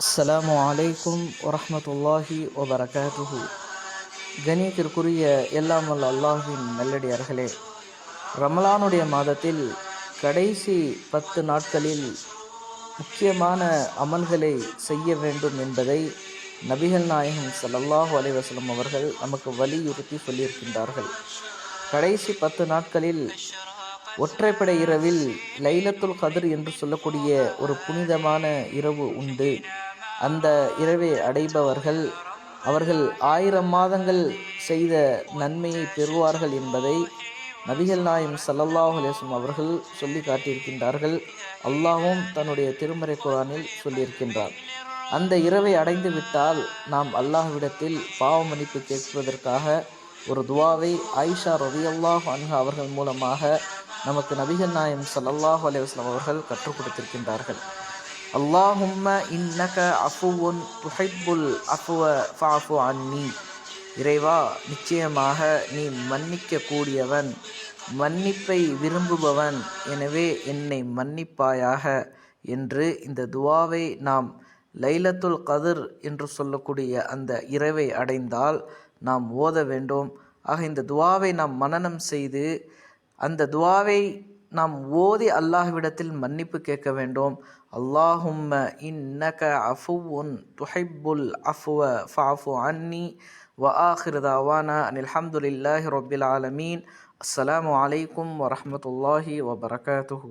அஸ்ஸலாமு அலைக்கும் வரஹ்மத்துல்லாஹி வபரகாத்துஹு. கணியத்திற்குரிய எல்லாம் வல்ல அல்லாஹ்வின் நல்லடியார்களே, ரமலானுடைய மாதத்தில் கடைசி 10 நாட்களில் முக்கியமான அமல்களை செய்ய வேண்டும் என்பதை நபிகள் நாயகம் ஸல்லல்லாஹு அலைஹி வஸல்லம் அவர்கள் நமக்கு வலியுறுத்தி சொல்லியிருக்கின்றார்கள். கடைசி 10 நாட்களில் ஒற்றைப்படை இரவில் லைலத்துல் கத்ர் என்று சொல்லக்கூடிய ஒரு புனிதமான இரவு உண்டு. அந்த இரவை அடைபவர்கள் அவர்கள் 1000 மாதங்கள் செய்த நன்மையை பெறுவார்கள் என்பதை நபிகள் நாயகம் ஸல்லல்லாஹு அலைஹி வஸல்லம் அவர்கள் சொல்லி காட்டியிருக்கின்றார்கள். அல்லாஹ்வும் தன்னுடைய திருமறை குர்ஆனில் சொல்லியிருக்கின்றார். அந்த இரவை அடைந்து விட்டால் நாம் அல்லாஹ்விடத்தில் பாவ மன்னிப்பு கேட்பதற்காக ஒரு துவாவை ஆயிஷா ரலியல்லாஹு அன்ஹா அவர்கள் மூலமாக நமக்கு நபிகள் நாயகம் ஸல்லல்லாஹு அலைஹி வஸல்லம் அவர்கள் கற்றுக் கொடுத்திருக்கின்றார்கள். அல்லாஹும்ம இன்னக அஃபுவுன் துஹிப்புல் அஃப்வ ஃபஅஃபு அன்னி. இறைவா, நிச்சயமாக நீ மன்னிக்க கூடியவன், மன்னிப்பை விரும்புபவன், எனவே என்னை மன்னிப்பாயாக என்று இந்த துவாவை நாம் லைலத்துல் கத்ர் என்று சொல்லக்கூடிய அந்த இரவை அடைந்தால் நாம் ஓத வேண்டும். ஆக இந்த துவாவை நாம் மனனம் செய்து அந்த துவாவை நாம் ஓதி அல்லாஹ்விடத்தில் மன்னிப்பு கேட்க வேண்டும். அல்லாஹும்ம இன்னக அஃபுவுன் துஹிப்புல் அஃப்வ ஃபஅஃபு அன்னி வ ஆகிரு தஅவானா அனில் ஹம்துலில்லாஹி ரப்பில் ஆலமீன். அஸ்ஸலாமு அலைக்கும் வரஹ்மத்துல்லாஹி வபரகாத்துஹு.